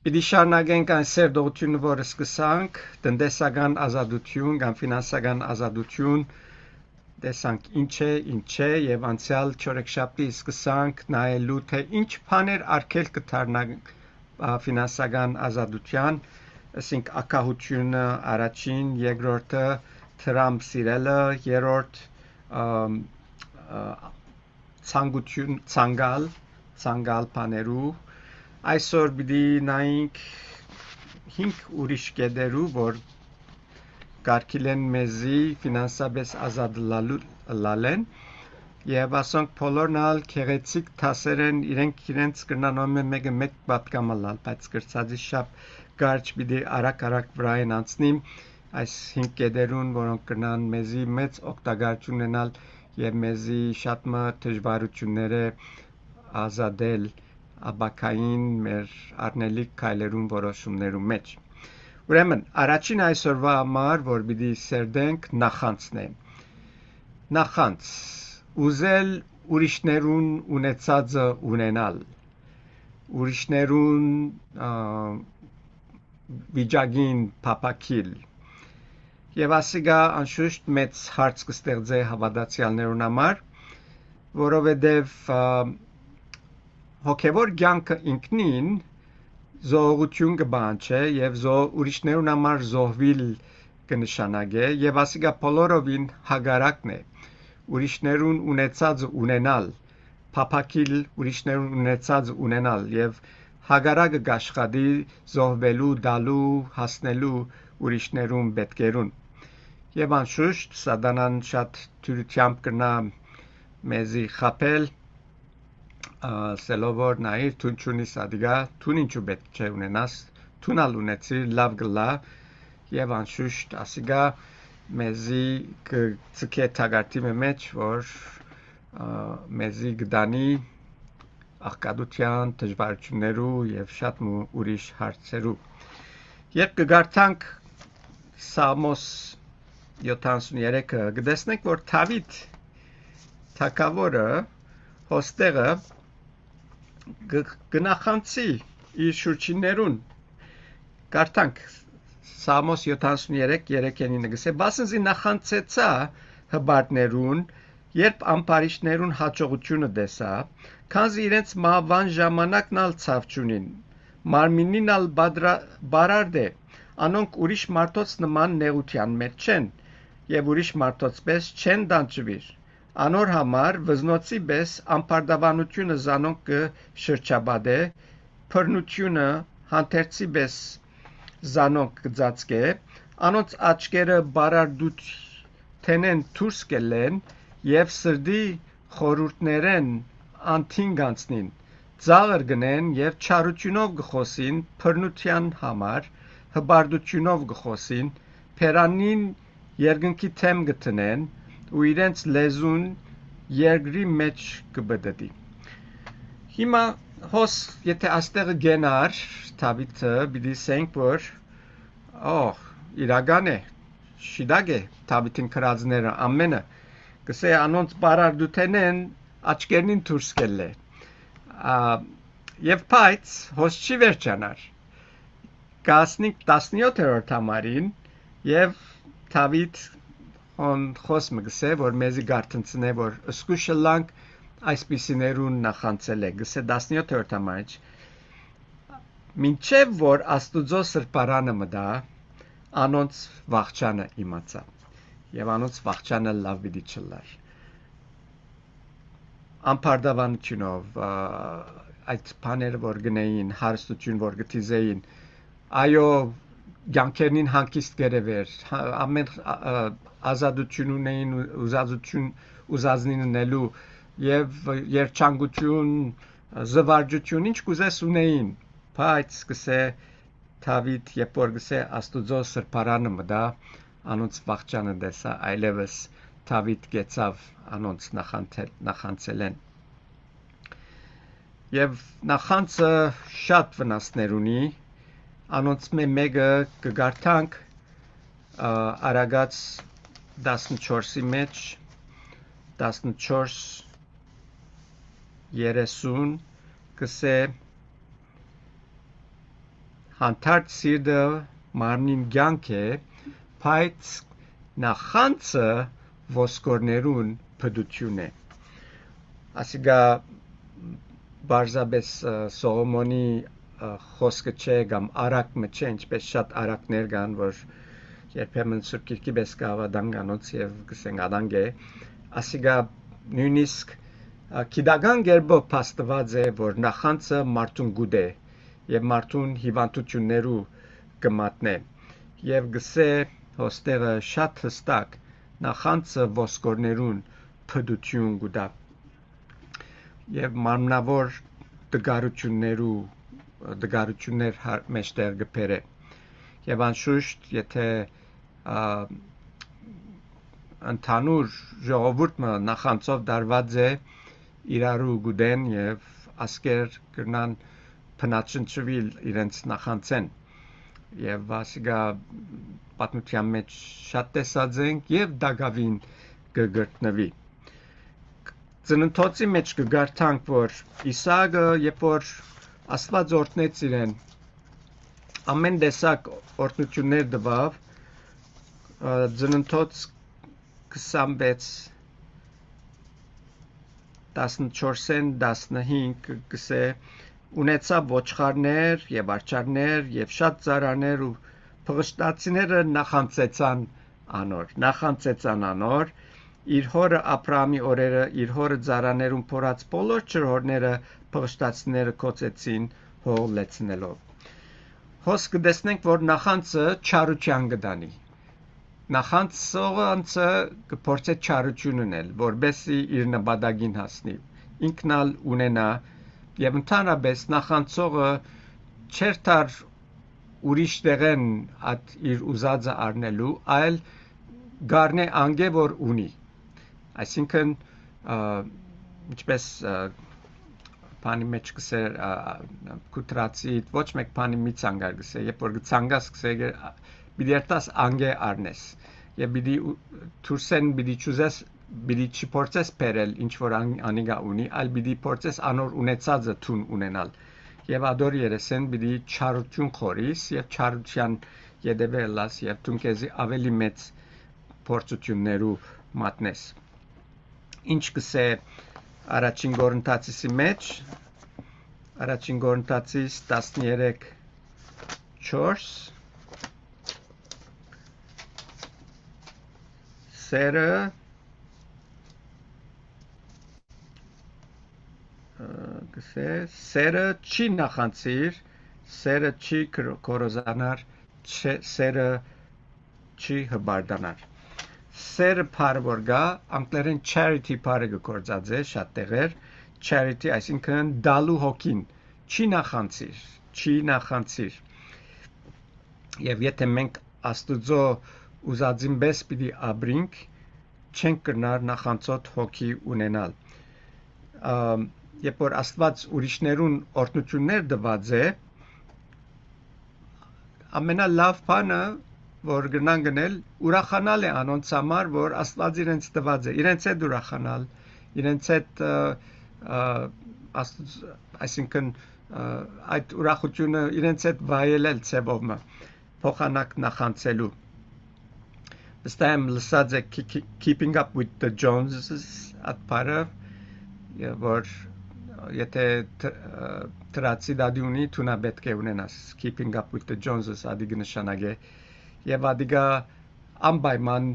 Պիտի շարունակենք այն սերտողությունը, որը սկսանք, տնտեսական ազատություն կամ ֆինանսական ազատություն, տեսանք ինչ է եւ անցյալ չորեքշաբթի սկսանք նայելու թե ինչ բաներ արգելք կդառնան ֆինանսական ազատության, ասենք ակահությունը առաջին, երկրորդը Թրամփ սիրելը, երրորդ ցանկալ բաներու այսօր պիտի նայենք 5 ուրիշ կետերու, որ կարգիլեն մեզի ֆինանսապես ազատ լալեն եւ ասոնք բոլորն ալ քեղեցիկ դասեր են իրենց կրնանոմը մեկ պատկամալալ, բայց գրծածի շապ կարճ պիտի արագ վրային անցնիմ այս 5 կետերուն, որոնք կրնան մեզի մեծ օգտագործություն ունենալ եւ մեզի շատ մը դժվարությունները ազատել աբակային մեր առնելիք քայլերուն որոշումներու մեջ։ Ուրեմն առաջին այսօրվա համար, որ պիտի սերդենք նախանցն է։ Նախանց ուզել ուրիշներուն ունեցածը ունենալ, ուրիշներուն վիճակին փապակիլ եւ ասիգա անշուշտ մեծ հարց կստեղծե հավատացյալներուն համար, որովհետեւ հոգևոր կյանքը ինքնին զոհություն կբանչե եւ ուրիշներուն համար զոհվել կնշանակե եւ ասիգա բոլորովին հագարակն է ուրիշներուն ունեցածը ունենալ փապակիլ ուրիշներուն ունեցածը ունենալ եւ հագարակը գաշխատի զոհվելու դալու հասնելու ուրիշներուն պետքերուն եւ անշուշտ սատանան շատ թյուրությամբ կնա մեզի խապել սելովոր նայր թունչունի սադիգա թուն ինչու պետք չէ ունենաս թունալ ունեցի լավ գլա եւ անշուշտ ասիգա մեզի կցկե թագարտի մեջ որ մեզի գդանի աղքատության դժվարություններու եւ շատ ուրիշ հարցերու երբ կգարտանք Սամոս 73-ը կտեսնենք որ Դավիթ թագավորը հոստեղը գնախանցի իր շուրջիներուն գարտանք Սամոս 73:3-9 գսե բասնզի նախանցեցա հբարտներուն երբ ամբարիշներուն հաջողությունը տեսա քանզի իրենց մահվան ժամանակն ալ ցավչունին մարմինին ալ բարարդ է անոնք ուրիշ մարդոց նման նեղության մեջ չեն եւ ուրիշ մարդոց պես չեն դանջվիր անոր համար վզնոցի պես ամբարտավանությունը զանոնք կը շրջաբադե փռնությունը հանդերձի պես զանոնք կծածկե անոնց աչքերը բարարդութենեն դուրս կելեն եւ սրդի խորուրդներեն անթին գանցնին ծաղր գնեն եւ չարությունով գխոսին փռնության համար հբարդությունով գխոսին փերանին երկնքի թեմ գտնեն ու իրենց լեզուն երկրի մեջ կբդդի հիմա հոս եթե աստեղը գենար Դավիթը պիտի ասենք որ իրական է շիդագ է Դավիթին քրածները ամենը կսե անոնց բարարդութենեն աչքերնին դուրս կելե եւ բայց հոս չի վերջանար կասնիկ 17-րդ համարին եւ Դավիթ խոսքը գսե որ մեզի գարտնցնե որ սկուշը լանք այսպիսիներուն նախանցել է գսե 17-րդ համարիչ մինչև որ Աստուծո սրբարանը մտա անոնց վախճանը իմացա եւ անոնց վախճանը լավ պիտի չլար ամբարտավանությունով այդ բաները որ գնային հարստություն որ գտիզեին այո ցանկերնին հանգիստ գերեվեր ամեն ազատություն ունեին ուզածնին նելու եւ երջանկություն զվարճություն ինչ կուզես ունեին բայց կսե Դավիթ երբ որ կսե Աստուծո սրբարանը մտա անոնց վախճանը դեսա այլևս Դավիթ գեցավ անոնց նախանցելեն եւ նախանցը շատ վնասներ ունի անոնց մեկը կգարտանք Արագած 14-ի մեջ 14:30 կսե հանդարտ սիրտը մարմնին կյանք է, բայց նախանցը ոսկորներուն փդություն է։ Ասիկա բարձաբես Սողոմոնի խոսքը չէ կամ արակը չէ, ինչպես շատ արակներ կան, որ երբեմն Սուրբ Գիրքի պես կավադան կանոց եւ գսենք ադանգ է, ասիկա նույնիսկ գիտական կերպով փաստված է, որ նախանցը մարդուն գուտե եւ մարդուն հիվանդություններու կմատնե եւ գսե հոստեղը շատ հստակ նախանցը ոսկորներուն փդություն գուտա եւ մարմնավոր դգարություններ մեջտեղ գբերե եւ անշուշտ եթե ընդհանուր ժողովուրդը նախանցով դարված է իրարու գուդեն եւ ասկեր կրնան փնաչնչվել իրենց նախանցեն եւ ասիգա պատմության մեջ շատ տեսած ենք եւ դակավին կգրտնվի ծննդոցի մեջ կգարտանք որ Իսահակը երբ որ Աստված օրհնեց իրեն ամեն տեսակ օրհնություններ տվավ ծննդոց 26 14-ին 15 գսե ունեցավ ոչխարներ եւ արջարներ եւ շատ ծառաներ ու փղշտացիները նախանցեցան անոր իր հորը Աբրահամի օրերը իր հորը ծառաներուն փորած բոլոր ջրհորները փղշտացիները կոծեցին հող լեցնելով հոսք դեսնենք որ նախանցը չարության կդանի նախանցողը կփորձե չարություն ունել որբեսի իր նպատակին հասնի ինքնալ ունենա եւ ընդհանրապես նախանցողը չերթար ուրիշ տեղեն at իր ուզածը առնելու այլ գարնե անգե որ ունի այսինքն ինչպես բանի մեջ գսեր կուտրացի ոչ մեկ բանի մի ցանգար գսե երբ որ ցանգաս գսե բիդի երտաս անգե առնես եւ բիդի թուրսեն բիդի ճուզես բիդի չփորձես բերել ինչ որ անիգա ունի այլ բիդի փորձես անոր ունեցածը թուն ունենալ եւ ադոր երեսեն բիդի չարություն խորիս եւ չարության յետևելաս եւ թունքեզի ավելի մեծ փորձություններու մատնես ինչ կսե առաջին Կորինթացիսի մեջ առաջին Կորինթացիս 13:4 սերը չի նախանցիր սերը չի կորոզանար սերը չի հբարդանար սերը բառը որ գա անգլերեն charity բառը գործած է շատ տեղեր charity այսինքն դալու հոգին չի նախանցիր եւ եթե մենք աստուծո ուզածին պես պիտի ապրենք չենք կրնար նախանցոտ հոգի ունենալ երբ որ Աստված ուրիշներուն օրհնություններ տված է ամենալավ բանը որ գնան գնել ուրախանալ է անոնց համար որ Աստված իրենց տված է իրենց հետ ուրախանալ իրենց հետ այսինքն այդ ուրախությունը իրենց հետ վայելել ցեվովը փոխանակ նախանցելու վստահ եմ լսած եք keeping up with the Joneses at pară որ եթե տրացի դադի ունի թունա պետք է ունենաս keeping up with the Joneses ադիգ նշանագե եւ ադիգա անպայման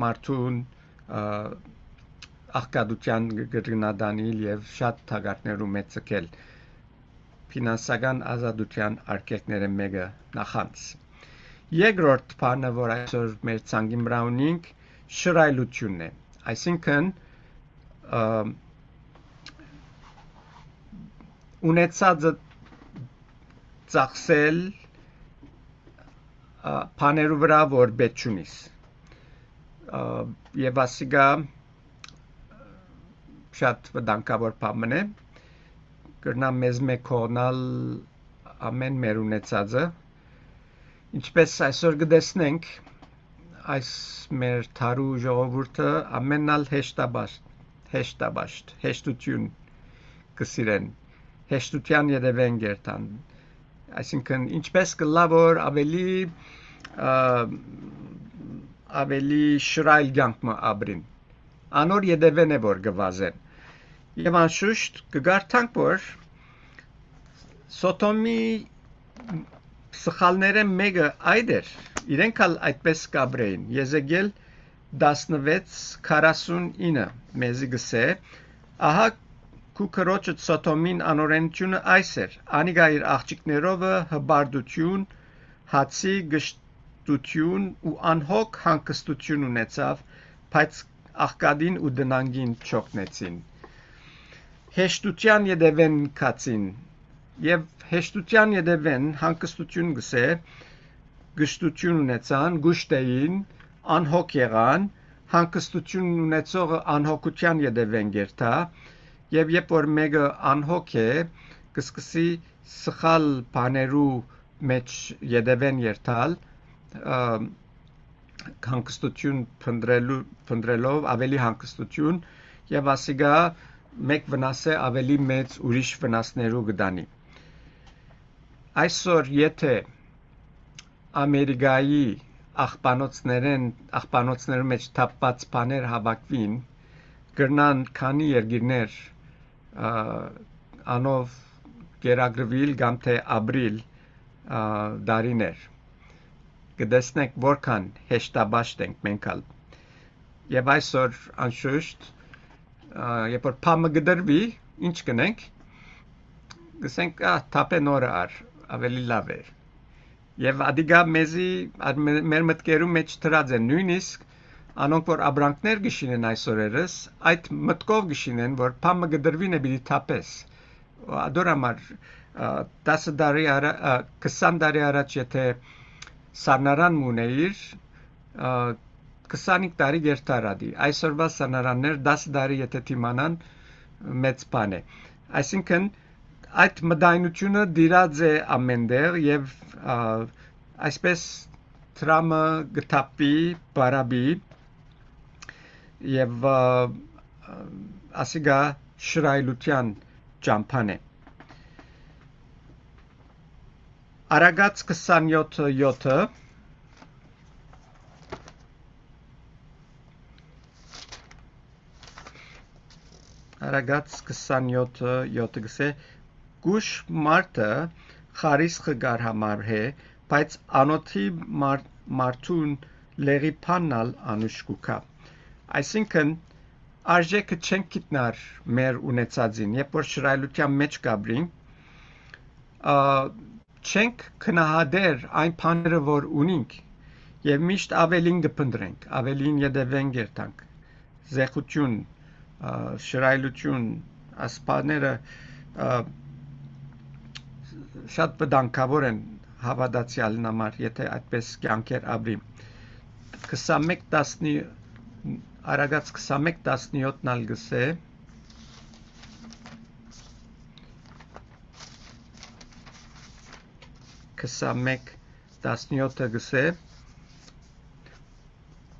մարդուն աղքատության գրգնադանիլ եւ շատ թագարներու մեծ ցկել ֆինանսական ազատության արկեկները մեկը նախանց երկրորդ բանը որ այսօր մեր ցանկին վրա ունենք շռայլությունն է այսինքն ունեցածը ծախսել բաներու վրա որ պետք չունիս եւ ասիգա շատ վտանգավոր բան է կրնա մեզ մեկ կողնալ ամեն մեր ունեցածը ինչպես այսօր կտեսնենք այս մեր թարու ժողովուրդը ամենալ հեշտություն կսիրեն հեշտության երևեն գերտան այսինքն ինչպես կլա որ ավելի շրայլ կյանք մը ապրին անոր յետևեն է որ գվազեն եւ անշուշտ կգարտանք որ Սոթոմի սխալները մեկը այդ էր իրենք ալ այդպես կաբրեին Եզեկիել 16:49 մեզի գսե ահա քու քրոջը Սոթոմին անօրենությունը այս էր անիգա իր աղջիկներով հբարդություն հացի գշտություն ու անհոգ հանգստություն ունեցավ բայց աղկադին ու դնանգին չօգնեցին հեշտության յետևեն կացին եւ հեշտության յետևեն հանգստություն գսե գշտություն ունեցան գուշտեին անհոգ եղան հանգստություն ունեցողը անհոգության յետևեն գերտա եւ երբ որ մեկը անհոգ է կսկսի սխալ բաներու մեջ յետևեն երթալ հանգստություն փնտրելով ավելի հանգստություն եւ ասիգա մեկ վնաս է ավելի մեծ ուրիշ վնասներու գտանի այսօր եթե Ամերիկայի աղբանոցներու մեջ թափված բաներ հավաքվին գրնան քանի երկիրներ անով գերագրվել կամ թե ապրիլ դարիներ կտեսնենք որքան հեշտաբաշտ ենք մենք ալ եւ այսօր անշուշտ երբ որ փամը գդրվի ինչ կնենք գսենք թափեն օրը ավելի լավ է Եվ ադիգա մեզի մեր մտքերու մեջ դրած են նույնիսկ անոնք որ աբրանքներ գշինեն այսօրերս այդ մտքով գշինեն որ փամը գդրվին է պիտի թափես ադոր համար 10 տարի 20 տարի առաջ եթե սառնարան մունեիր 25 տարի գերտարադի այսօրվա սառնարաններ 10 տարի եթե թիմանան մեծ բան է այսինքն այդ մտայնությունը դիրած է ամենտեղ եւ այսպես տրամը գտապի բարաբի եւ ասիգա շրայլության ճամփան է Արագած 27:7 Արագած 27:7 գսե Գուշ մարդը խարիսխը գար համար է, բայց անոթի մարդուն լեղի փաննալ անուշկուկա։ Այսինքն, արժեքը չենք գիտնար մեր ունեցածին, երբ որ շրայլության մեջ կաբրին, չենք քնահատեր այն բաները, որ ունենք, եւ միշտ ավելին կփնտրենք, ավելին յետևենք երթանք, զեղություն, շրայլություն, ասպաները շատ բդանկավոր են հավատացյալն համար, եթե այդպես կյանքեր ապրի։ 21:10 Արագած 21:17-ն ալ գսե գսե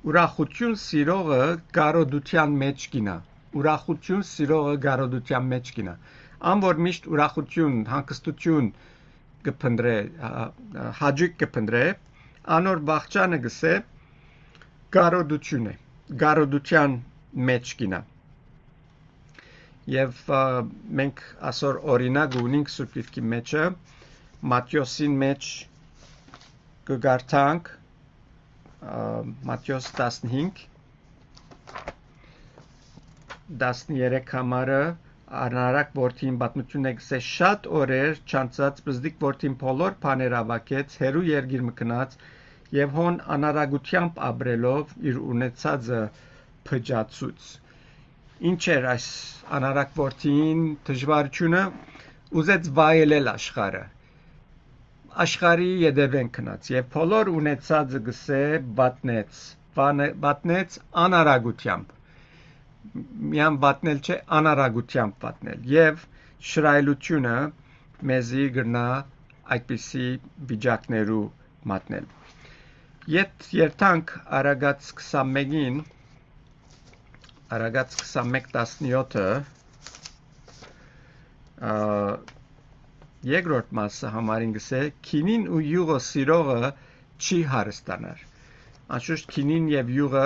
ուրախություն սիրողը գարոդության մեջ կինա ուրախություն սիրողը գարոդության մեջ կինա ան որ միշտ ուրախություն հանգստություն կփնտրե հաջիկ կփնտրե անոր բաղճանը գսե գարոդություն է գարոդության մեջ կինա եւ մենք այսօր օրինակ ունենք Սուրբ Գիրքի մեջը Մատթեոսին մեջ կգարտանք Մատթեոս 15 13 համարը Անարակ որդին պատմություն է գսե շատ օրեր չանցած բզդիկ որդին բոլոր բաներ ավակեց հերու երգիր մկնած եւ հոն անարագությամբ ապրելով իր ունեցածը փճացուց ինչ էր այս անարակ որդին դժվարությունը ուզեց վայելել աշխարհի յետևեն քնած եւ բոլոր ունեցածը գսե բատնեց անարագությամբ միան պատնել չէ անարագությամբ պատնել եւ շրայլությունը մեզի գրնա այդպիսի վիճակներու մատնել երթանք Արագած 21-ին Արագած 21:17 երկրորդ մասը համարին գսե քինին ու յուղը սիրողը չի հարստանար անշուշտ քինին եւ յուղը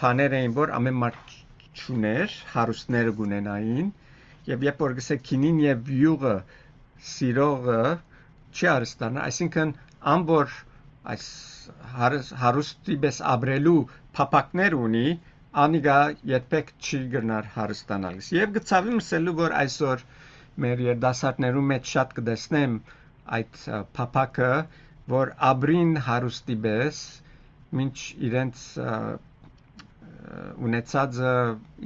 բաներ էին որ ամեն մարդ չուներ հարուստները գունենային եւ երբ որ գսե քինին եւ յուղը սիրողը չի հարստանար այսինքն ամբոր այս հարուստի պես ապրելու փապակներ ունի անիգա երբեք չի գնար հարստանալ եւ գծավի մսելու որ այսօր մեր երդասարտներու մեջ շատ կդեսնեմ այդ փապակը որ ապրին հարուստի պես մինչ իրենց ունեցածը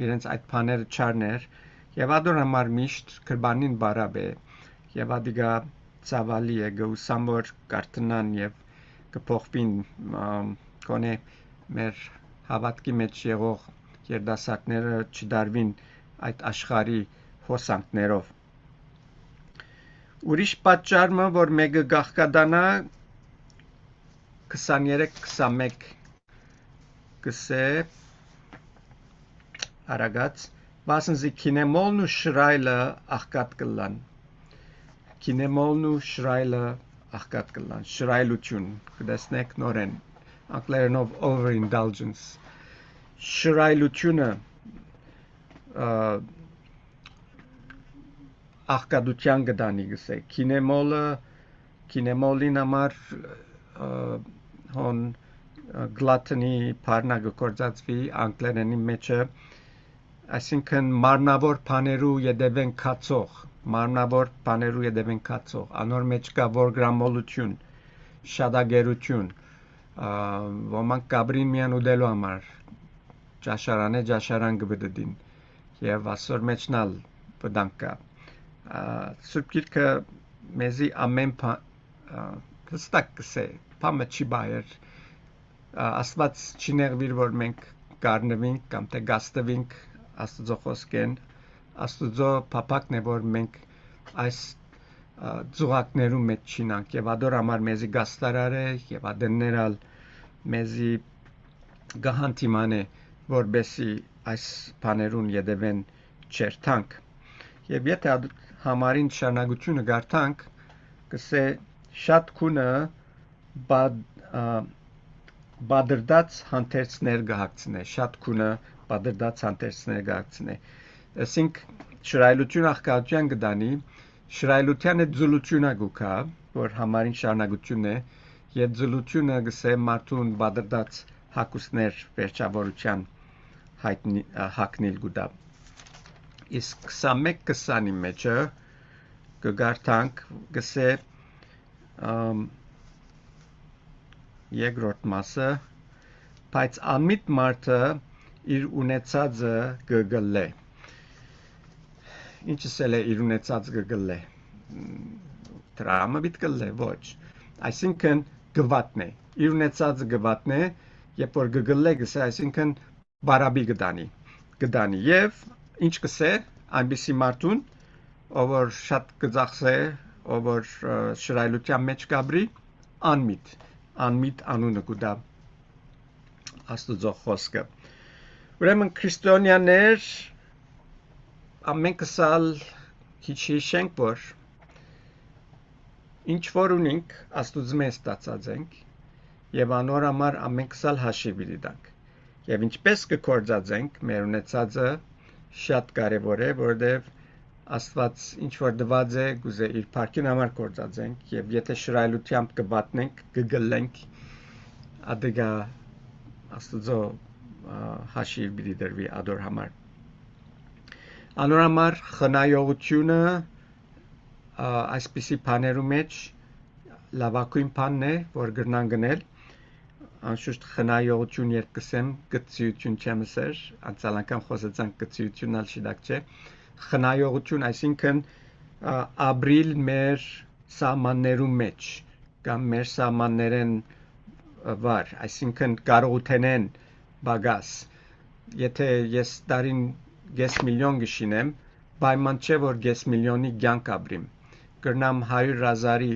իրենց այդ բաները չարներ եւ ադոր համար միշտ կրբանին բարավ է եւ ադիգա ցավալի է գուսամ որ կարտնան եւ կփոխվին կոնե մեր հավատքի մեջ եղող երդասարտները չդարվին այդ աշխարհի հոսանքներով ուրիշ պատճառը որ մեկը գաղկադանա 23-21 կսե արագած բասնզի քինեմոլն ու շրայլը աղկատ կլան քինեմոլն ու շրայլը աղկատ կլան շրայլություն կդեսնեք նորեն անգլերենով overindulgence շրայլությունը աղկատության գդանի գսե քինեմոլին համար հոն գլատինի բառնագը կործածվի անգլերենի մեջը այսինքն մարմնավոր բաներու յետևեն կացող անոր մեջ կա որգրամոլություն շադագերություն ոմանք կաբրին միան ուդելու համար ճաշարան կբդդին եւ ասոր մեջնալ վդանկա Սուրբ Գիրքը մեզի ամեն հստակ կսե փամը չի բայեր Աստված չի նեղվիր որ մենք գարնվինք կամ թե գաստվինք Աստծո խոսքեն Աստծո փապակն է որ մենք այս ծուղակներում մեջ չինանք եւ ադոր համար մեզի գաստարար է եւ ադներալ մեզի գահանտիման է որբեսի այս բաներուն յետևեն չերթանք եւ եթե համարին շարունակությունը գարտանք կսե շատ քունը բادرդած հանդերձներ գահացնե շատ քունը բادرդած հանդերձներ գահացնե ասինք շրայլություն աղքատության գդանի շրայլությանը ձուլությունը գուքա որ համարին շարունակությունն է եւ ձուլությունը գսե մարդուն բادرդած հակուսներ վերջավորության հակնիլ գուտա իսկ 21-20-ի մեջը կգարտանք գսե երկրորդ մասը բայց ամիտ մարդը իր ունեցածը կգլե ինչս էլ է իր ունեցած կգլե դրամը պիտի գլե ոչ այսինքն գվատն է իր ունեցածը գվատն է երբ որ կգլե գսե այսինքն բարաբի գդանի եւ ինչ կսե այնպիսի մարդուն ով որ շատ կծախսե ով որ շրայլության մեջ կաբրի անմիտ անունը կուտա Աստծո խոսքը ուրեմն քրիստոնյաներ ամենք սալ հիշենք որ ինչ որ ունենք Աստծո մեզ ստացած ենք եւ անոր համար ամենք սալ հաշիվ դիտանք եւ ինչպես կկործածենք մեր ունեցածը շատ կարևոր է որովհետեւ Աստված ինչ որ դված է գուզե իր փառքին համար կործածենք եւ եթե շրայլությամբ կվատնենք կգլենք ադեգա Աստծո հաշիվ բիդի դրվի ադոր համար անոր համար խնայողությունը այսպիսի բաներու մեջ լավագույն բանն է որ գրնան գնել անշուշտ խնայողություն երբ կսեմ գծիություն չեմ ասեր անցյալ անգամ խոսեցանք գծիությունն ալ շիդակ չէ խնայողություն այսինքն ապրիլ մեր սահմաններու մեջ կամ մեր սահմաններեն վար այսինքն կարողութենեն բագաս եթե ես տարին 5 միլիոն գշինեմ պայման չէ որ 5 միլիոնի կյանք ապրիմ կրնամ 100,000-ի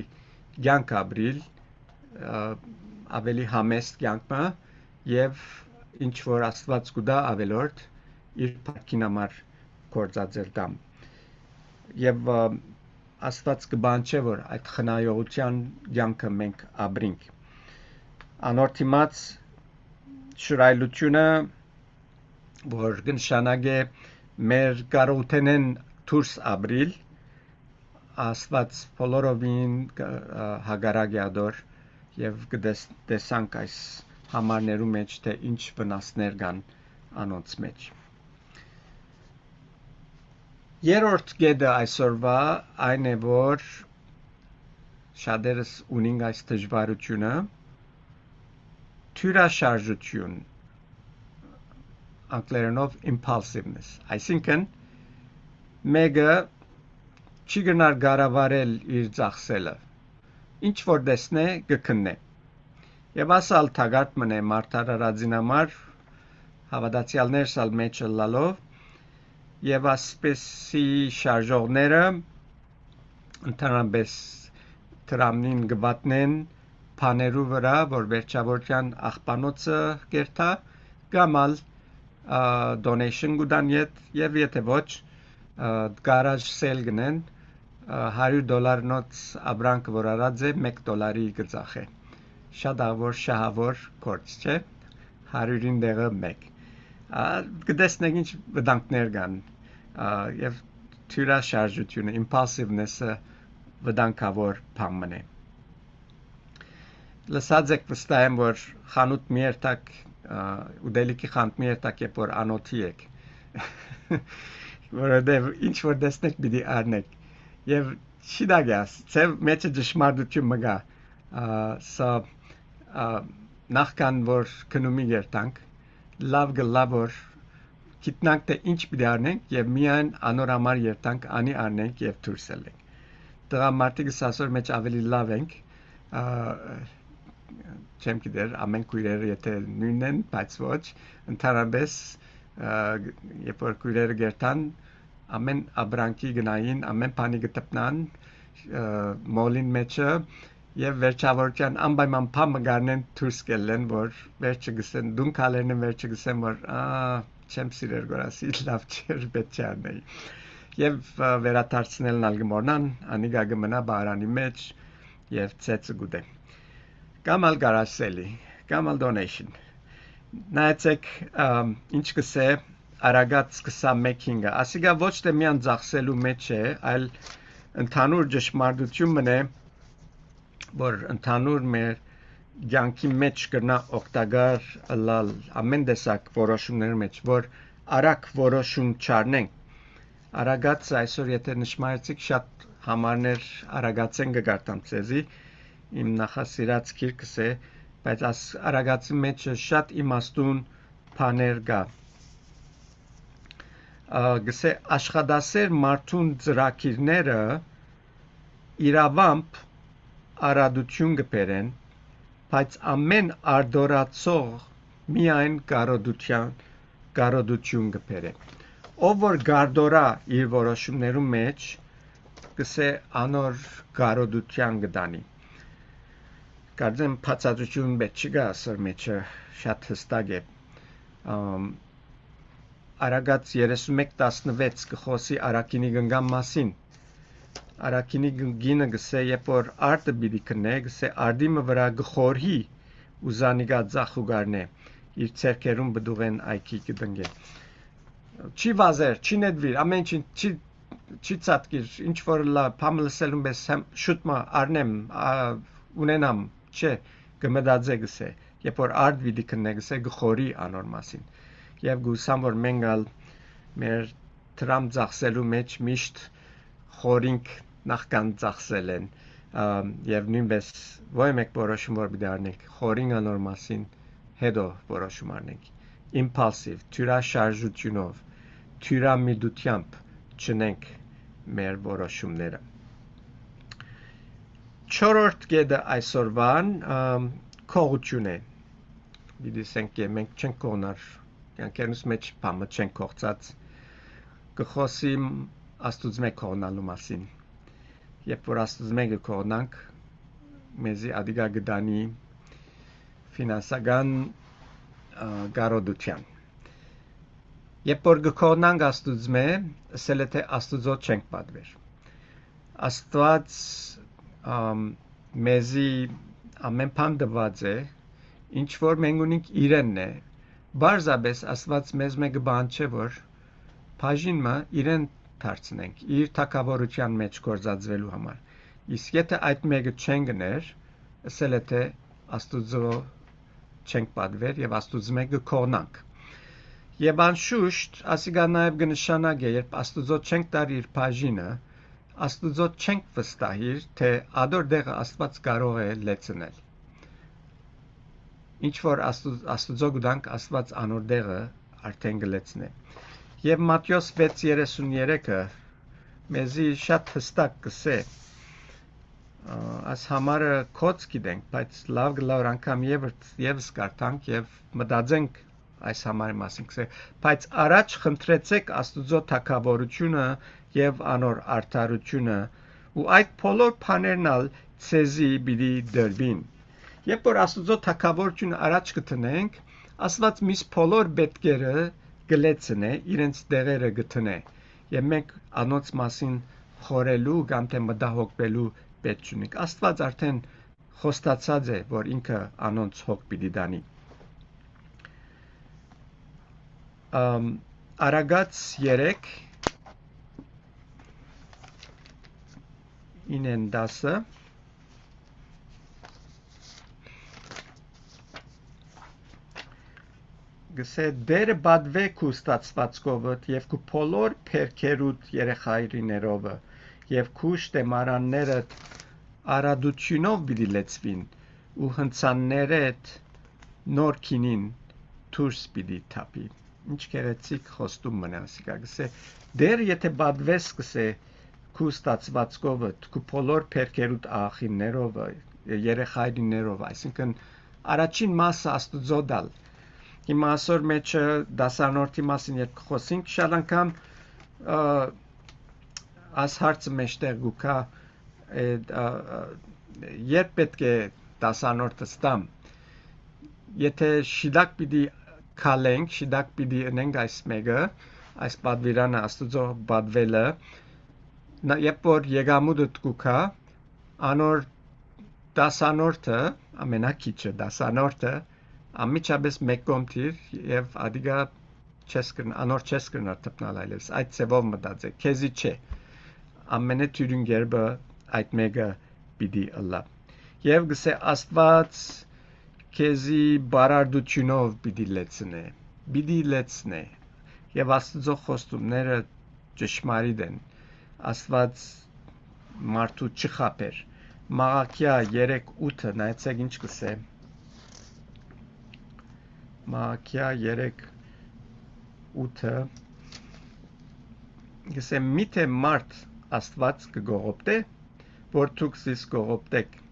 կյանք ապրիլ ավելի համեստ կյանքը եւ ինչ որ Աստված կուտա ավելորդ իր փառքին համար կործածել դամ եւ Աստված կբան չէ, որ այդ խնայողության յանքը մենք ապրենք։ Անորթիմաց շռայլությունը, որ կնշանակե մեր կարողութենեն դուրս ապրիլ, Աստված բոլորովին հագարակ է ադոր եւ կտեսանք այս համարներու մեջ թե ինչ վնասներ կան անոնց մեջ։ Երրորդ գեդը այսօրվա այն է, որ շատերս ունենք այս դժվարությունը, թյուրաշարժություն, անգլերենով impulsiveness, այսինքն մեկը չի գնար գարավարել իր ծախսելը, ինչ որ դեսնե կքննե։ Եվ ասալ թագարտ մնե մարդարարածին համար, հավատացյալներս ալ մեջը լալով, եւ ասպեսի շարժողները ընդհանրապես տրամնին գվատնեն փաներու վրա, որ վերջավորության աղբանոցը կերտա, կամ ալ donation գուդան եւ եթե ոչ garage sale գնեն $100 նոց abrank որ արած է $1 կծախե։ Շատ ավոր շահավոր կորց, չէ՞։ 100-ին դեղը 1։ Կտեսնենք ինչ վտանգներ կան եւ թյուրաշարժությունը, impulsiveness-ը վտանգավոր բան մնե։ Լսած եք վստահ եմ, որ խանութ մի երթակ ուդելիքի խանութ մի երթակ երբ որ անոթի եք, որովհետեւ ինչ որ տեսնեք պիտի առնեք եւ չի դագաս, թե մեջը ճշմարտություն մգա, սա նախքան որ քնումի երթանք, լավ գլավոր գիտնանք թե ինչ պիտի առնենք եւ միայն անորամար երթանք անի առնենք եւ դուրս ելենք։ Տղամարդիկը ասոր մեջ ավելի լավ ենք, չեմ գիտեր ամեն քույրերը եթե նույնն են, բայց ոչ, ընդհանրապես երբ որ քույրերը գերտան ամեն abranki գնային, ամեն բանի գտնան մոլին մեջը եւ վերջավորության անպայման փամը գարնեն դուրս գելեն, որ վերջը գսեն դուն քալերն վերջը գսեն, որ չեմ սիրեր գորասի լավ չէր պետք է անեի եւ վերադարձնելն ալգմորնան անիգա գմնա բարանի մեջ եւ ծեցը գուտե կամ ալ գարասելի կամ ալ donation նայեցեք ինչ կսե արագած 21-ը ասիգա ոչ թե միան ծախսելու մեջ է այլ ընդհանուր ճշմարտություն մնե որ ընդհանուր մեր յանքի մեջ կրնա օգտակար լալ ամեն տեսակ որոշումների մեջ որ արագ որոշում չառնենք արագած այսօր եթե նշմարեցիք շատ համարներ արագացեն կգարտամ ցեզի իմ նախասիրած քիրքս է բայց արագացի մեջ շատ իմաստուն բաներ կա գսե աշխատասեր մարդուն ծրագիրները իրավամբ արադություն կբերեն բայց ամեն արդորացող միայն կարոդություն կբերե ով որ գարդորա իր որոշումներում մեջ կսե անոր կարոդության կդանի կարծեմ բացատրություն պետք չի գա ասոր մեջը շատ հստակ է արագած 31:16 կխոսի արաքինի գնգամ մասին Արաքինի գինը գսե երբ որ արտը բիդի կնե գսե արդիմը վրա գխորհի ուզանիգա ծախուգարնե իր ցերկերուն բդուղեն այքի կդնգե չի վազեր չի նետվիր ամեն չի ցածկիր ինչ որ լա փամլսելուն բես շուտմա առնեմ ունենամ չէ կմտածե գսե երբ որ արդ բիդի կնե գսե գխորի անոր մասին եւ գուսամ որ մենգալ մեր տրամ ծախսելու մեջ միշտ խորինք նախքան ծախսել են եւ նույնպես ոչ մեկ որոշում որ պիտի առնենք խորին անոր մասին հետո որոշում առնենք impulsive թյուրաշարժությունով թյուրամիդությամբ չնենք մեր որոշումները չորրորդ գեդը այսօրվան քողություն է պիտի ասենք մենք չենք կողնար կյանքերս մեջ բամը չենք կողծած կխոսի Աստուծո մեկ կողնալու մասին երբ որ Աստուծո մեկը կողնանք մեզի ադիգա գդանի ֆինանսական գարոդության երբ որ կողնանք Աստուծո մե ասել է թե Աստուծո չենք պատվեր Աստված մեզի ամեն բան տված է, ինչ որ մենք ունենք իրենն է։ Բարձաբես Աստված մեզ մեկը բան չէ, որ բաժինը իրեն դարձնենք, իր թակավորության մեջ գործածվելու համար։ Իսկ եթե այդ մեկը չեն գներ, ասել է թե Աստուծո չենք պատվեր եւ Աստուծո մեկը կողնանք։ Եվ անշուշտ, ասիկա նաև կնշանակե, երբ Աստուծո չենք տար իր բաժինը, Աստուծո չենք վստահիր, թե ադոր դեղը Աստված կարող է լեցնել։ Ինչ որ Աստուծո գուտանք Աստված անոր դեղը արդեն կլեցնե։ Եվ Մատթեոս 6:33-ը մեզի շատ հստակ կսե, այս համարը կոց գիտենք, բայց լավ գլոր անգամ եւս կարդանք եւ մտածենք այս համարի մասին կսե, բայց առաջ խնդրեցեք Աստուծո թագավորությունը եւ անոր արդարությունը ու այդ բոլոր բաներն ալ ցեզի պիտի դրվին։ Երբ որ Աստուծո թագավորությունը առաջ կտնենք, Աստված միս բոլոր պետքերը գլեցնե, իրենց դեղերը գտնե եւ մենք անոնց մասին խորելու կամ թե մտահոգվելու պետք չունենք։ Աստված արդեն խոստացած է, որ ինքը անոնց հոգ պիտի դանի։ Արագած 3 ինեն 10 գսե դերը բադվե քու ստացվածքովդ եւ քու բոլոր փերքերուդ երեխայրիներովը եւ քու շտեմարաններդ արադությունով պիտի լեցվին ու հնցաններդ նոր քինին դուրս պիտի թափի։ Ինչ գեղեցիկ խոստում մնացիկա գսե դեր եթե բադվես գսե քու ստացվածքովդ քու բոլոր փերքերուդ աղախիններով երեխայրիներով, այսինքն առաջին մասը Աստուծո դալ։ Հիմա ասոր մեջը դասանորդի մասին երբ խոսենք շատ անգամ այս հարցը մեջտեղ գուքա երբ պետք է դասանորդը ստամ եթե շիդակ պիտի քալենք, շիդակ պիտի ընենք այս մեկը, այս պատվիրանը Աստուծո պատվելը, երբ որ եկամուտը գուքա, անոր դասանորդը, ամենակիչը դասանորդը, ամիջապես մեկ կողմտիր եւ ադիգա անոր չես կրնար թփնալ այլևս, այդ ծևով մտածեք, քեզի չէ, ամենե թյուրին գերբը այդ մեկը պիտի ըլլա։ Եվ գսե Աստված քեզի բարարդությունով պիտի լեցնե, եւ Աստծո խոստումները ճշմարիտ են, Աստված մարդու չխապեր, Մաղաքիա 3:8-ը, նայեցեք ինչ կսե, Մաղաքիա 3:8-ը, գսե միթե մարդ Աստված կգողոպտե, որ դուք զիս գողոպտեք,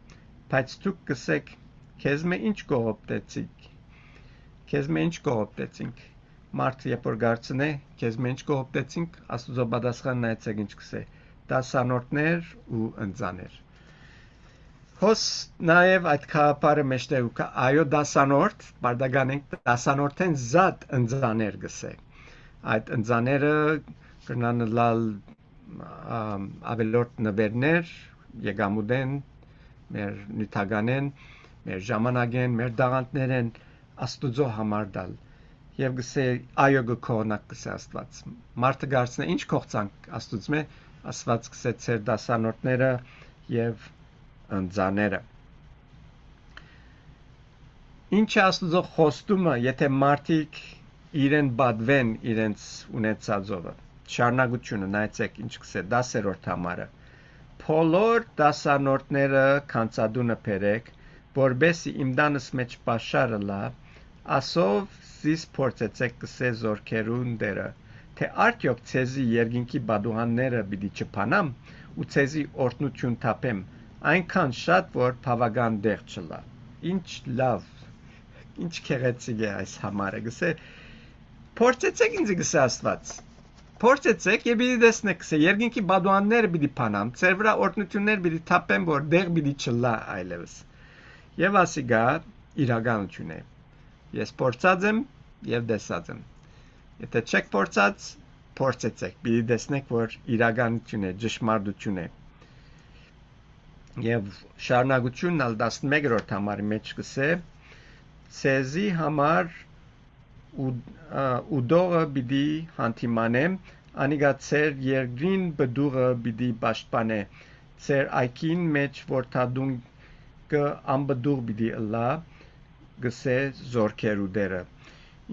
բայց դուք կսեք Քեզ մե ինչ կողոպտեցինք, մարդը երբ որ գարցնե, քեզ մե ինչ կողոպտեցինք, Աստուծո պատասխան նայեցեք ինչ կսե, դասանորդներ ու ընձաներ։ Հոս նաև այդ քահապարը մեջտեղ ուկա, այո դասանորդ, բարդագանենք դասանորդեն զատ ընձաներ գսե, այդ ընձաները կրնան լալ ավելորդ նվերներ, եկամուտեն, մեր նյութականեն, մեր ժամանակեն, մեր դաղանտներ են Աստուծո համար դալ եւ գսե այո գքողնակ գսե Աստված մարդը գարցնե ինչ կողցանք Աստուծո Աստված գսե ծեր դասանորդները եւ ընձաները ինչ Աստուծո խոստումը եթե մարդիկ իրեն բադվեն իրենց ունեցածովը շարունակությունը նայեցեք ինչ գսե 10-րդ համարը բոլոր դասանորդները կանցադունը բերեք որբեսի իմ դանս մեջ պաշարը լա, ասով զիս փորձեցեք կսե զորքերուն դերը, թե արդյոք ցեզի երկինքի բադուհանները պիտի չփանամ ու ցեզի օրտնություն թափեմ, այնքան շատ, որ բավական դեղ չլա։ Ինչ լավ, ինչ քեղեցիկ է այս համարը, գսե փորձեցեք ինձ գսե Աստված։ Փորձեցեք եւ պիտի տեսնեք, գսե երկինքի բադուհանները պիտի փանամ, ցեր վրա օրտնություններ պիտի թափեմ, որ դեղ պիտի չլա այլևս։ Եվ ասիկա իրականություն է։ Ես փորձած եմ եւ տեսած եմ։ Եթե չեք փորձած, փորձեցեք, պիտի տեսնեք, որ իրականություն է, ճշմարտություն է։ Եվ շարունակությունն ալ 11-րդ համարի մեջ կսե ցեզի համար ուդողը պիտի հանդիմանեմ անիգա ծեր երկրին բդուղը պիտի պաշտպանե ծեր այքին մեջ որ թադուն կը ամբդուղ պիտի ըլլա գսե զորքերու դերը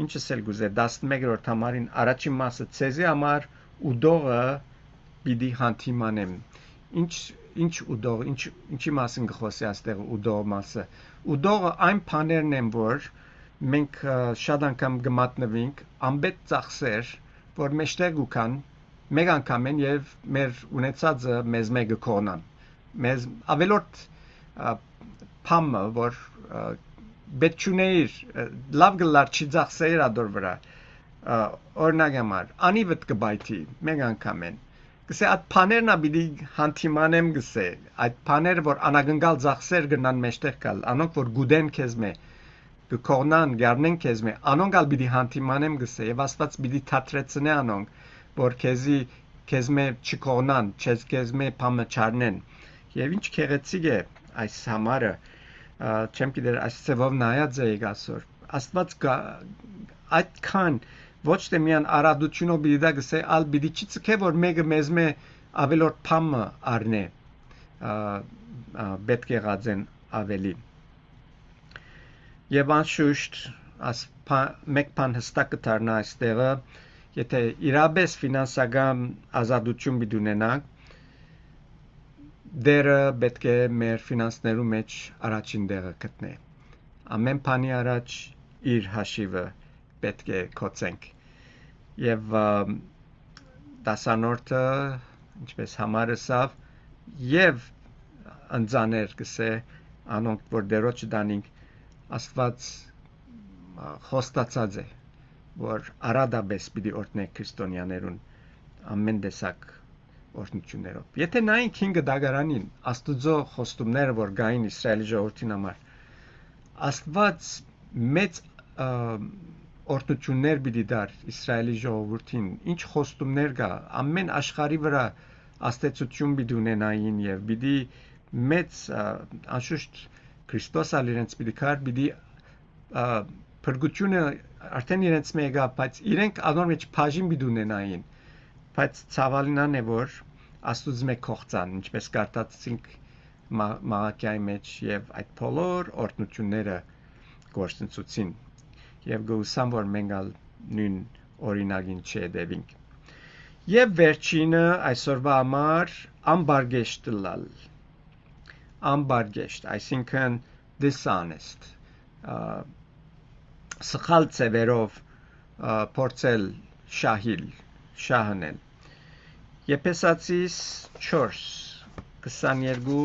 ինչս էլ գուզե 11-րդ համարին առաջին մասը ցեզի համար ուդողը պիտի հանդիմանեմ ինչ ուդող ինչի մասին գխոսի այստեղ ուդող մասը ուդողը այն բաներն են որ մենք շատ անգամ գմատնվենք ամբետ ծախսեր որ մեջտեղ գուքան մեկ անգամ են եւ մեր ունեցածը մեզ մեկը կողնան մեզ ավելորդ փամը որ բեչունեիր լավ գլար չի ծախսեր ադոր վրա օրինակ համար անիվտ կբայթի մեկ անգամ են գսե այդ բաներն աբիդի հանդիմանեմ գսե այդ բաները որ անագնկալ ծախսեր գնան մեջտեղ կալ անոնք որ գուդեն քեզ մե կողնան գարնեն քեզ մե անոնք ալ պիտի հանդիմանեմ գսե եւ աստված պիտի թատրեցնե անոնք որ քեզ մե չկողնան քեզ մե փամը չառնեն եւ ինչ քեղեցիկ է այս համարը չեմ գիտեր այս ծևով նայած էի ասոր աստված այդքան ոչ թե միան արադությունով պիտի դա գսե ալ պիտի չի ցկե որ մեկը մեզ մե ավելորդ փամը առնե պետք է գածեն ավելի եւ անշուշտ մեկ բան հստակ կդառնա այստեղը եթե իրապես ֆինանսական ազատություն պիտի ունենանք դերը պետք է մեր ֆինանսներու մեջ առաջին տեղը գտնե ամեն բանի առաջ իր հաշիվը պետք է կոչենք եւ դասանորդը ինչպես համարսավ եւ անձաներ կսե անոնք որ դերոջ դանինք աստված խոստացած է որ արադաբես պիտի օրտնե քրիստոնյաներուն ամեն տեսակ օրհնություններով եթե նայենք 5 դագարանին աստուծո խոստումները որ գային իսրայելի ժողովրդին համար աստված մեծ օրհնություններ պիտի դար իսրայելի ժողովրդին ինչ խոստումներ կա ամեն աշխարհի վրա աստեցություն պիտի ունենային եւ պիտի մեծ անշուշտ Քրիստոս ալ իրենց պիտի կար պիտի փրկությունը արդեն իրենց մեգա բայց իրենք անոր մեջ բաժին պիտի ունենային բայց ցավալինան է որ աստուծո մեկ կողցան ինչպես կարտացինք մաղաքյայի մեջ եւ այդ բոլոր օրհնությունները գործընծուցին եւ գուսամ որ մենք ալ նույն օրինագին չդեվինք եւ վերջինը այսօրվա համար ամբարգեշտ լալ ամբարգեշտ այսինքն dishonest սխալ ծևերով փորձել շահնել Եփեսացիս 4 22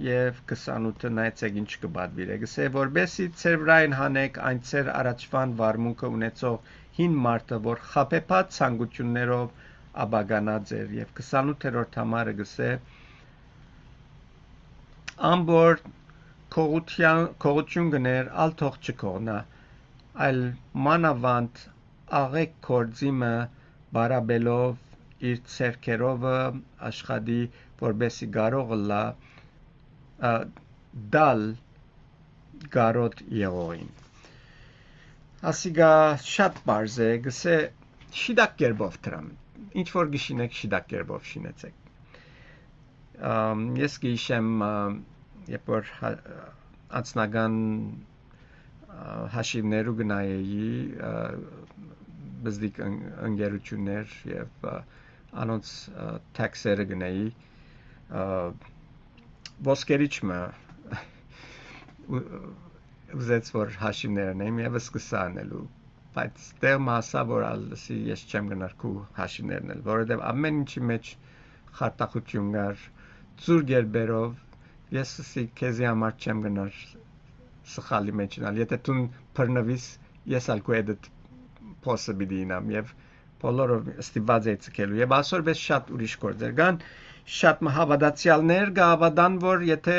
եւ 28-ը նայեցեք ինչ կբադվիր է գսե որբեսի ծեր վրային հանեք այն ծեր առաջվան վարմունքը ունեցող հին մարդը որ խապեպած ցանկություններով աբագանած էր եւ 28-րդ համարը գսե ամբոր կողություն գներ ալ թող չկողնա այլ մանավանդ աղեկ կորձիմը բարաբելով իր ցերկերովը աշխատի որբեսի կարող լա դալ գարոտ եղողին ասիգա շատ բարձ է գսե շիդակ կերպով դրամ ինչ որ գիշինեք շիդակ կերպով շինեցեք ես գիշեմ երբ որ անցնական հաշիվներու գնայեի բզդիկ ընկերություններ եւ անոնց տաքսերը գնայի ոսկերիչը ուզեց որ հաշիվներն եմ եւ սկսա անելու բայց դեռ մասա որ ալսի ես չեմ գնար քու հաշիվներն էլ որովհետեւ ամեն ինչի մեջ խարտախություն կար ծուր գերբերով ես սի քեզի համար չեմ գնար սխալի մեջ նալ եթե դու բռնվիս ես ալկու էդ possibility-նամ եւ բոլորով ստիպված է ցկելու եւ այսօր վես շատ ուրիշ գործեր կան շատ հավատացյալներ գավադան որ եթե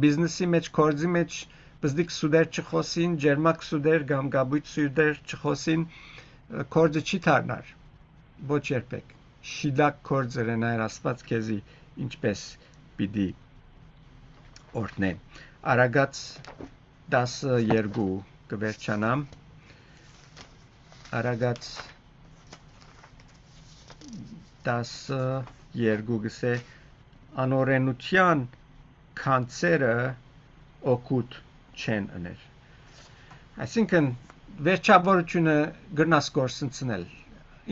բիզնեսի մեջ կորձի մեջ բզդիկ սուդեր չխոսին ջերմակ սուդեր կամ գաբույտ սուդեր չխոսին կորձը չի դառնար ոչ երբեք շիդակ կորձերը նայր աստված քեզի ինչպես պիտի օրտնե արագած 12 կվերջանամ արագած 12 գսե անօրենության կանցերը օգուտ չեն անել այսինքն վերջավորությունը գրնաս կորսնցնել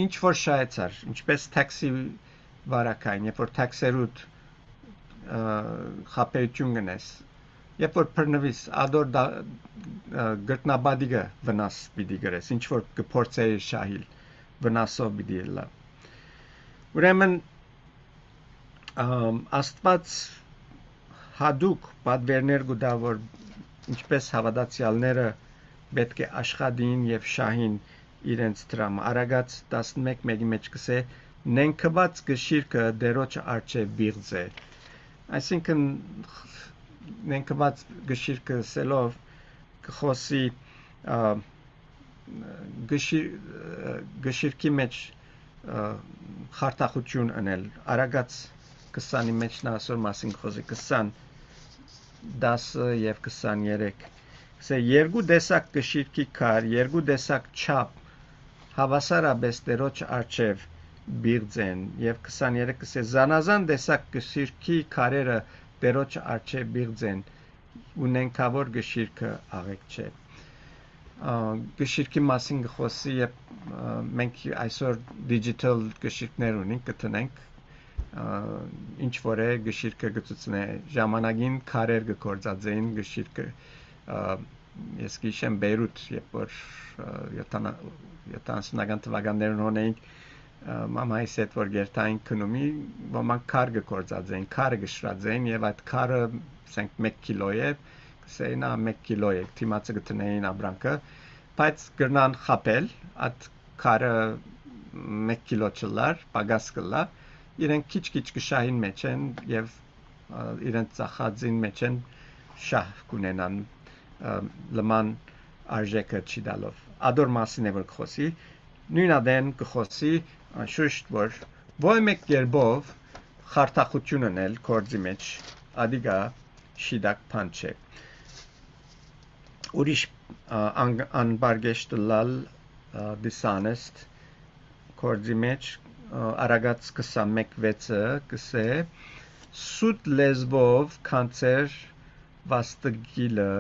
ինչ որ շահեցար ինչպես տաքսի վարակային երբ որ տաքսերուտ խապեյություն գնես երբ որ բռնվիս ադոր գրտնաբադիգը վնաս պիտի գրես ինչ որ կփորձեի շահիլ վնասով պիտի լա ուրեմն աստված հադուկ պատվերներ գուտա որ ինչպես հավատացյալները պետք է աշխատին եւ շահին իրենց դրամ արագած 11-ի մեջ կսե նենքված գշիրկը դերոջ արչե բիղձ է այսինքն նենքված գշիրկը սելով կխոսի գշիրկի մեջ խարտախություն անել արագած 20-ի մեջ նա ասոր մասին խոսի 20 10 եւ 23 սա երկու տեսակ գշիրկի քար երկու տեսակ չափ հավասարապես դերոջ արչև բիղձեն եւ 23 կսե զանազան տեսակ գշիրկի քարերը դերոջ արչև բիղձեն ունենքավոր գշիրկը աղեկ չէ գշիրկի մասին խոսի եւ մենք այսօր դիջիտալ գշիրկներ ունենք կտնենք ինչ որ է գշիրկը գծուցնե ժամանակին քարեր գործածային գշիրկը ես գիշեմ Բեյրութ երբ որ 70-ական թվականներն ունեինք մամայիս հետ որ գերտային քնումի ոմանք քար գործածային քարը գշրածային եւ այդ քարը ասենք 1 կիլո է կսեին 1 կիլո է թիմացը գտնեին abrancă բայց գրնան խապել այդ քարը 1 կիլո չլար պագաս կլա իրենք քիչ-քիչ կշահին մեջ են եւ իրենց ծախածին մեջ են շահ կունենան լման արժեքը չդալով ադոր մասին է որ խոսի նույն ադեն կխոսի շուշտ որ ոյ մեկ երբով խարտախություն անել կորձի մեջ ադիգա շիդակ փանչե ուրիշ անբարգեշտ լալ dishonest կորձի մեջ արագած 21-6-ը կսե սուտ լեզվով կանցեր վաստգիլը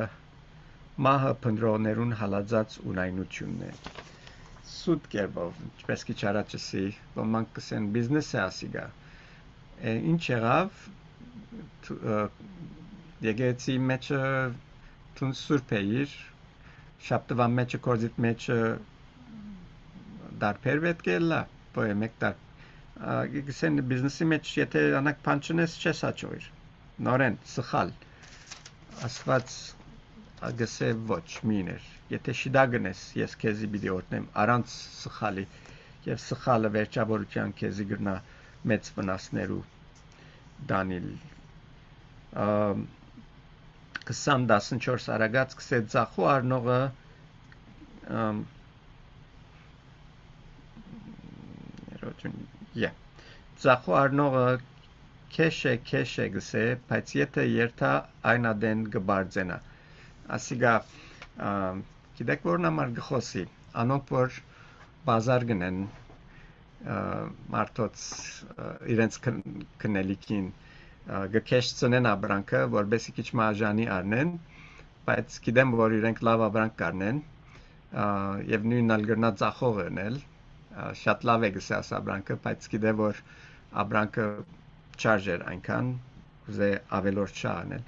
մահը փնդրոներուն հալածած ունայնությունն է սուտ կերպով ինչպես քիչ առաջի ոմանք կսեն բիզնեսը ասիգա ինչ եղավ եկեցի մեջը տուն սուրբ էիր շաբթվա մեջը կորձիտ մեջը դարբեր պետք է լա ոյ մեկ դար գսեն բիզնեսի մեջ եթե անակ փանչնես չես հաճոյր նորեն սխալ ասված գսե ոչ միներ եթե շիդա գնես ես քեզի պիտի օրտնեմ առանց սխալի եւ սխալը վերջավորության քեզի գրնա մեծ վնասներու դանիլ 20-14 արագած կսե ծախու առնողը ծախու առնողը քեշե գսե բայց եթե երթա այն ադեն գբարձենա ասիգա գիտեք որն համար գխոսի անոնք որ բազար գնեն մարդոց իրենց քնելիքին գքեշցնեն abrancă որբեսի քիչ մաժանի առնեն բայց գիտեմ որ իրենք լավ abranք կառնեն եւ նույնն ալ գրնա ծախող անել շատ լավ է գսե abrancă բայց գիտե որ abrancă charger այնքան ուզե ավելորդ շահանել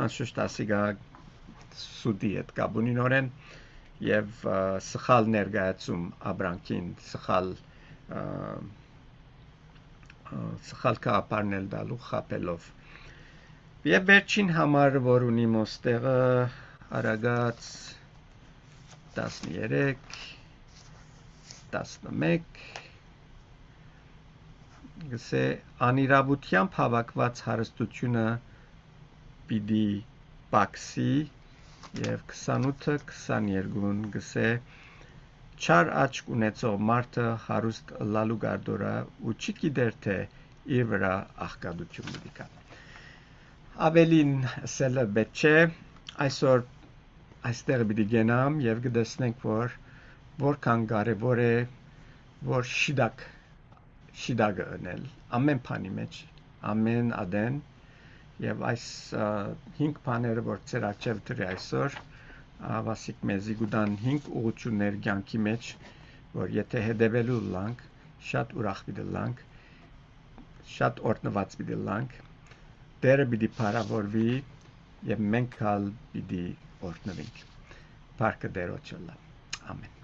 անշուշտ ասիգա սուդի հետ կաբունինորեն եւ սխալ ներգայացում abranքին սխալ կապարնել դալու խապելով եւ վերջին համարը որ ունի մոստեղը արագած 13 11 գսե անիրավությամբ հավաքված հարստությունը պիտի բաքսի եւ 28-22 գսե չար աչք ունեցող մարդը հարուստ լալու գարդորա ու չի գիտեր թե իր վրա աղքատություն ունի Ավելին ասելը պետք չէ, այսօր այստեղ պիտի գնամ եւ կտեսնենք, որ որքան կարեւոր է, որ շիդակը ընել ամեն բանի մեջ, ամեն ադեն եւ այս 5 բաները, որ ծեր աչև դրի այսօր, վասիկ մեզի գուտան 5 ուղղություններ կյանքի մեջ, որ եթե հետևելու լանք, շատ ուրախ պիտի լանք, շատ օրհնված պիտի լանք, Տերը պիտի փառավորվի եւ մենք հալ պիտի օրհնվենք։ Փառքը Տերոջը լա։ Ամեն։